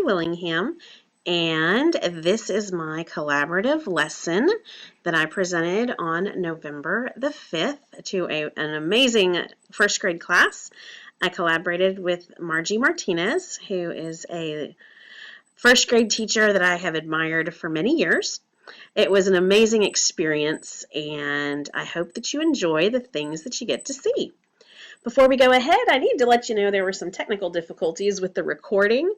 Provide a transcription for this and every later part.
Willingham, and this is my collaborative lesson that I presented on November the 5th to an amazing first grade class. I collaborated with Margie Martinez, who is a first grade teacher that I have admired for many years. It was an amazing experience, and I hope that you enjoy the things that you get to see. Before we go ahead, I need to let you know there were some technical difficulties with the recording.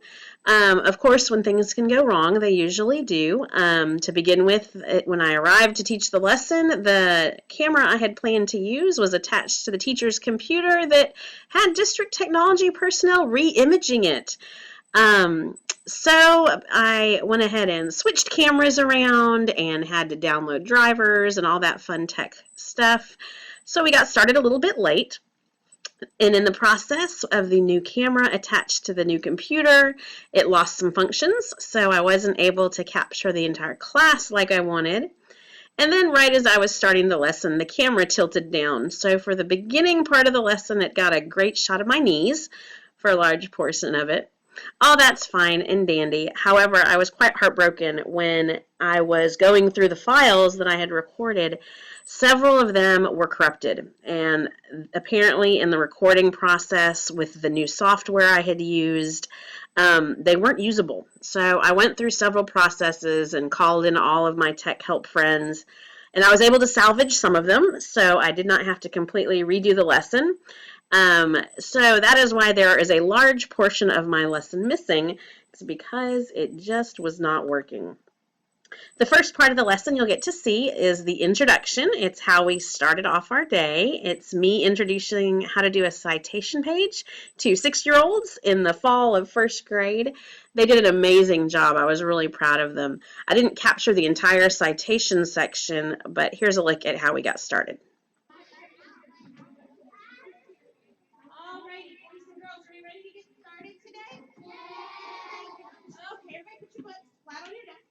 Of course, when things can go wrong, they usually do. To begin with, when I arrived to teach the lesson, the camera I had planned to use was attached to the teacher's computer that had district technology personnel re-imaging it. So I went ahead and switched cameras around and had to download drivers and all that fun tech stuff. So we got started a little bit late. And in the process of the new camera attached to the new computer, it lost some functions, so I wasn't able to capture the entire class like I wanted. And then right as I was starting the lesson, the camera tilted down. So for the beginning part of the lesson, it got a great shot of my knees for a large portion of it. All that's fine and dandy. However, I was quite heartbroken when I was going through the files that I had recorded. Several of them were corrupted, and apparently in the recording process with the new software I had used, they weren't usable. So I went through several processes and called in all of my tech help friends, and I was able to salvage some of them, so I did not have to completely redo the lesson. So that is why there is a large portion of my lesson missing. It's because it just was not working. The first part of the lesson you'll get to see is the introduction. It's how we started off our day. It's me introducing how to do a citation page to 6-year-olds in the fall of first grade. They did an amazing job. I was really proud of them. I didn't capture the entire citation section, but here's a look at how we got started. Alrighty, boys and girls, are you ready to get started today? Okay, everybody put your books flat on your desk.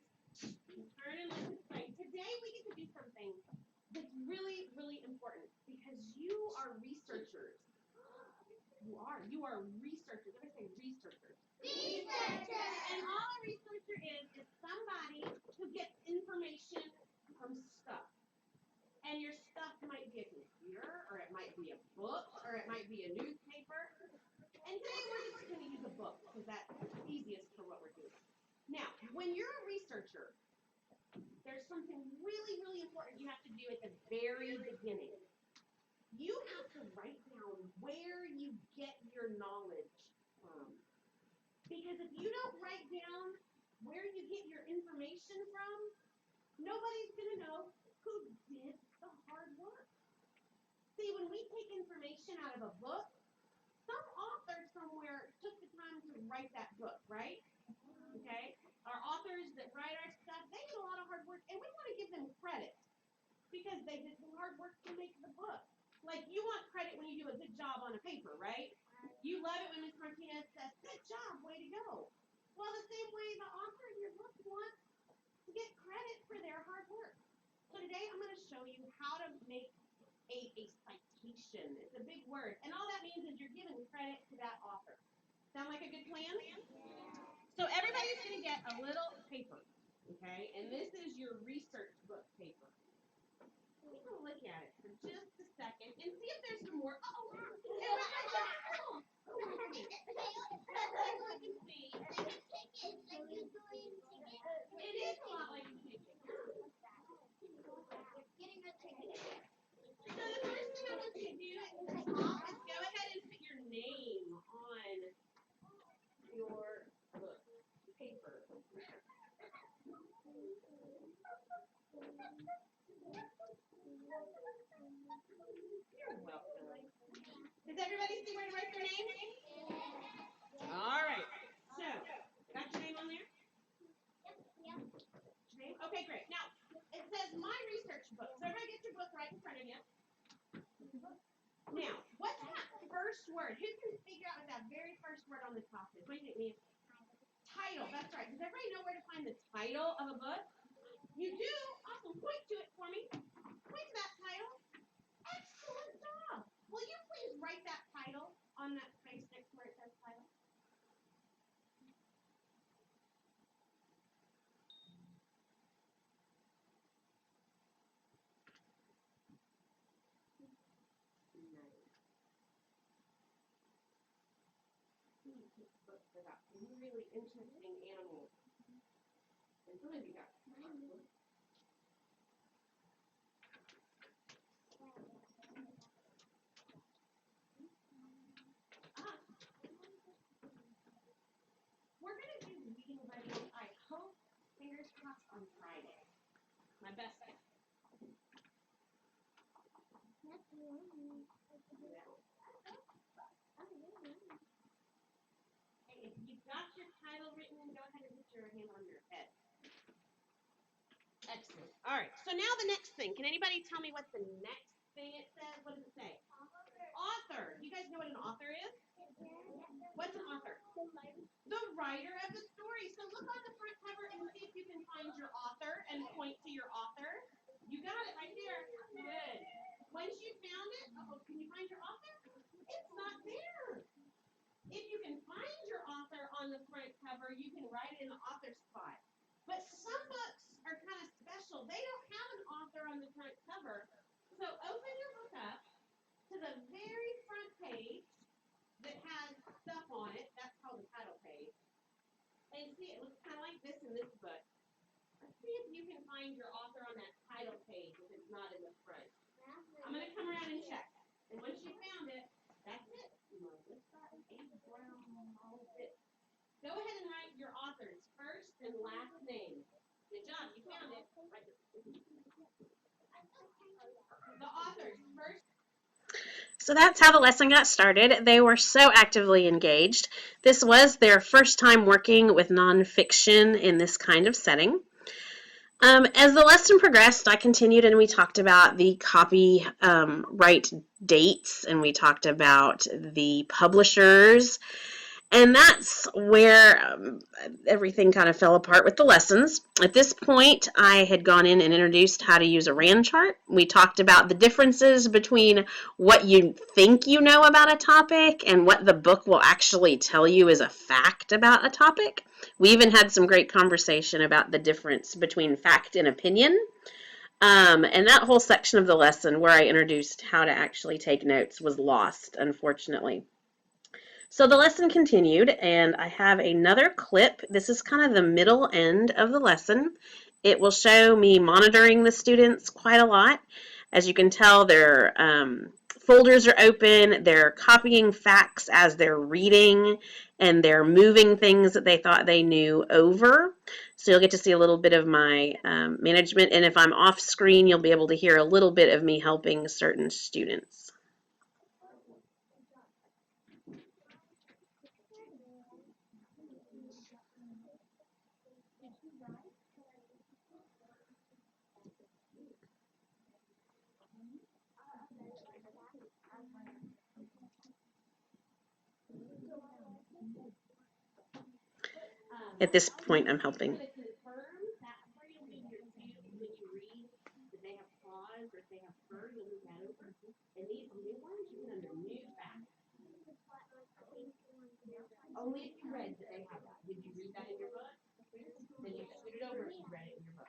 Turn and listen to play. Today we get to do something that's really, really important because you are researchers. You are researchers. Everybody say researchers. Researchers. And all a researcher is somebody who gets information from stuff. And your stuff might be a computer, or it might be a book, or it might be a newspaper. And today we're just going to use a book because that's easiest for what we're doing. Now, when you're a researcher, there's something really, really important you have to do at the very beginning. You have to write down where you get your knowledge from. Because if you don't write down where you get your information from, nobody's going to know who did the hard work. See, when we take information out of a book, some author somewhere took the time to write that book, right? Okay? Our authors that write our stuff, they did a lot of hard work, and we want to give them credit because they did some hard work to make the book. Like you want credit when you do a good job on a paper, right? You love it when Ms. Martinez says, good job, way to go. Well, the same way the author of your book wants to get credit for their hard work. So today I'm going to show you how to make a citation. It's a big word. And all that means is you're giving credit to that author. Sound like a good plan? So everybody's going to get a little paper, okay? And this is your research book paper. We're going to look at it for just a second and see if there's some more. It is a lot like a ticket. So the first thing I want you to do is go ahead and put your name on your book paper. You're welcome. Does everybody see where to write their name? All right. So, got your name on there? Name? Okay, great. Now, it says my research book. So everybody get your book right in front of you. Now, what's that first word? Who can figure out what that very first word on the top is? What do you think, Mia? Title. That's right. Does everybody know where to find the title of a book? You do? Awesome. Point to it for me. Point to that title. Excellent job. Will you please write that title on that space next to where it says title? books about really interesting animals. And some of you got we're going to do reading buddies, I hope, fingers crossed, on Friday. My best bet. Hey, if you've got your title written, go ahead and put your hand on your head. Excellent. All right. So now the next thing. Can anybody tell me what the next thing it says? What does it say? Author. You guys know what an author is? What's an author? The writer of the story. So look on the front cover and see if you can find your author and point to your author. You got it right there. Good. Once you found it, can you find your author? It's not there. If you can find your author on the front cover, you can write it in the author spot. But some books are kind of special. They don't have an author on the front cover. So open your book up to the very front page that has stuff on it. That's called the title page. And see, it looks kind of like this in this book. Let's see if you can find your author on that title page if it's not in the front. I'm going to come around and check. And once you found it, that's it. Go ahead and write your author's first and last name. Good job, you found it. The author's first. So that's how the lesson got started. They were so actively engaged. This was their first time working with nonfiction in this kind of setting. As the lesson progressed, I continued and we talked about the copyright dates and we talked about the publishers. And that's where everything kind of fell apart with the lessons. At this point, I had gone in and introduced how to use a RAND chart. We talked about the differences between what you think you know about a topic and what the book will actually tell you is a fact about a topic. We even had some great conversation about the difference between fact and opinion. And that whole section of the lesson where I introduced how to actually take notes was lost, unfortunately. So the lesson continued, and I have another clip. This is kind of the middle end of the lesson. It will show me monitoring the students quite a lot. As you can tell, their folders are open, they're copying facts as they're reading, and they're moving things that they thought they knew over. So you'll get to see a little bit of my management, and if I'm off screen, you'll be able to hear a little bit of me helping certain students. At this point, I'm helping. Only if you read that they have that. Did you read that in your book? Then you scoot it over if you read it in your book.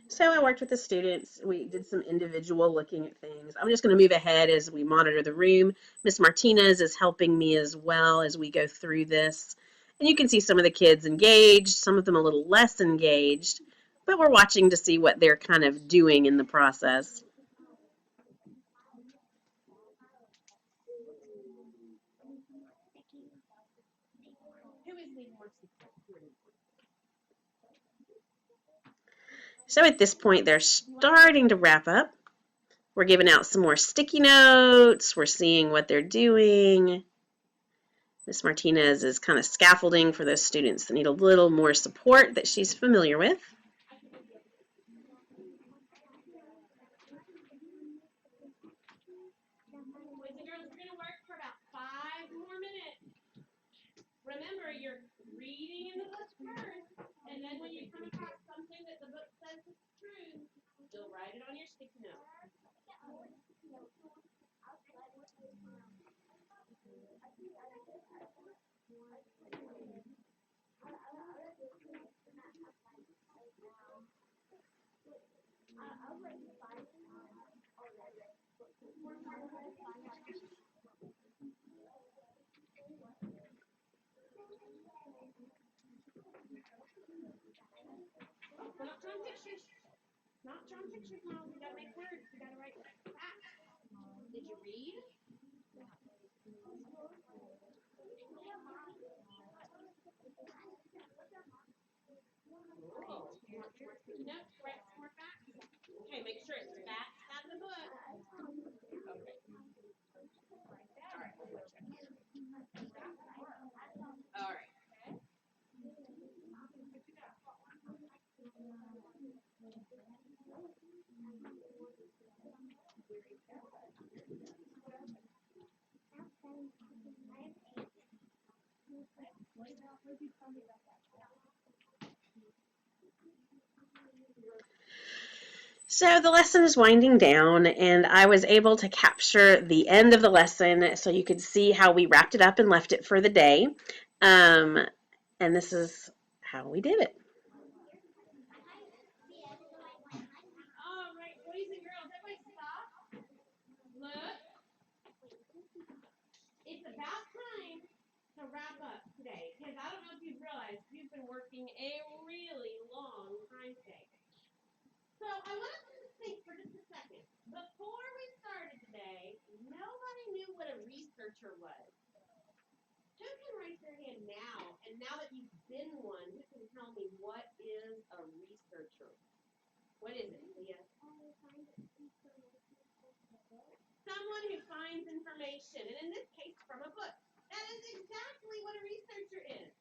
So I worked with the students. We did some individual looking at things. I'm just going to move ahead as we monitor the room. Miss Martinez is helping me as well as we go through this. And you can see some of the kids engaged, some of them a little less engaged, but we're watching to see what they're kind of doing in the process. So at this point, they're starting to wrap up. We're giving out some more sticky notes. We're seeing what they're doing. Miss Martinez is kind of scaffolding for those students that need a little more support that she's familiar with. Boys and girls, we're going to work for about 5 more minutes. Remember, you're reading in the book first, and then when you come across something that the book says is true, you'll write it on your sticky note. pictures, Mom. We gotta make words. We gotta write facts. Did you read? Oh, you want some more sticky notes? Write some more facts. Okay, make sure it's facts out of the book. Okay. All right. All right. So the lesson is winding down, and I was able to capture the end of the lesson so you could see how we wrapped it up and left it for the day. And this is how we did it. All right, boys and girls, everybody stop. Look. It's about time to wrap up today, because I don't know if you've realized you've been working a really long time today. So I want us to think for just a second. Before we started today, nobody knew what a researcher was. Who can raise their hand now? And now that you've been one, who can tell me what is a researcher? What is it, Leah? Someone who finds information, and in this case, from a book. That is exactly what a researcher is.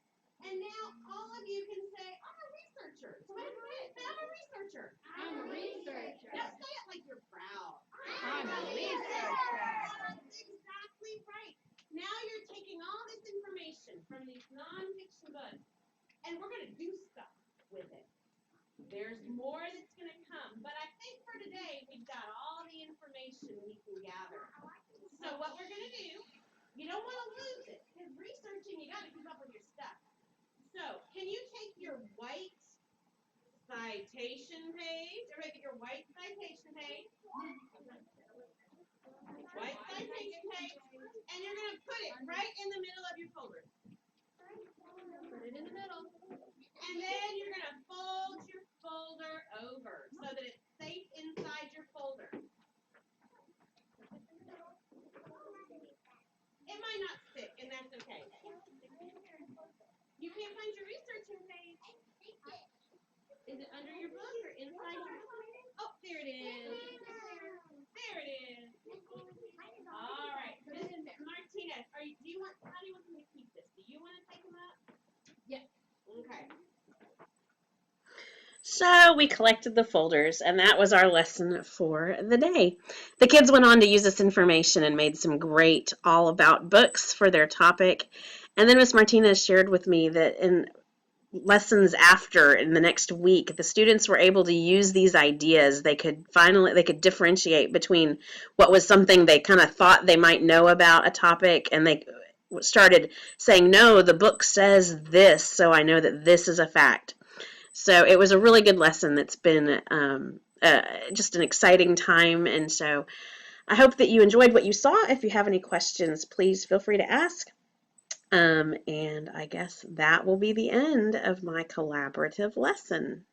And now all of you can say, I'm a researcher. So say it. Say, I'm a researcher. I'm a researcher. Now say it like you're proud. I'm a researcher. That's exactly right. Now you're taking all this information from these nonfiction books, and we're going to do stuff with it. There's more that's going to come, but I think for today, we've got all the information we can gather. So what we're going to do, you don't want to lose it, because researching, you got to keep up with your stuff. So can you take your white citation page, everybody get your white citation page, and you're going to put it right in the middle of your folder. Put it in the middle. And then you're going to fold your folder over so that it's safe inside your folder. It might not stick, and that's okay. You can't find your researching page. Is it under your book or inside your book? Oh, there it is. There it is. All right. Martinez, how do you want me to keep this? Do you want to take them up? Yes. Okay. So we collected the folders, and that was our lesson for the day. The kids went on to use this information and made some great all about books for their topic. And then Miss Martinez shared with me that in lessons after, in the next week, the students were able to use these ideas. They could differentiate between what was something they kind of thought they might know about a topic, and they started saying, no, the book says this, so I know that this is a fact. So it was a really good lesson that's been just an exciting time, and so I hope that you enjoyed what you saw. If you have any questions, please feel free to ask. And I guess that will be the end of my collaborative lesson.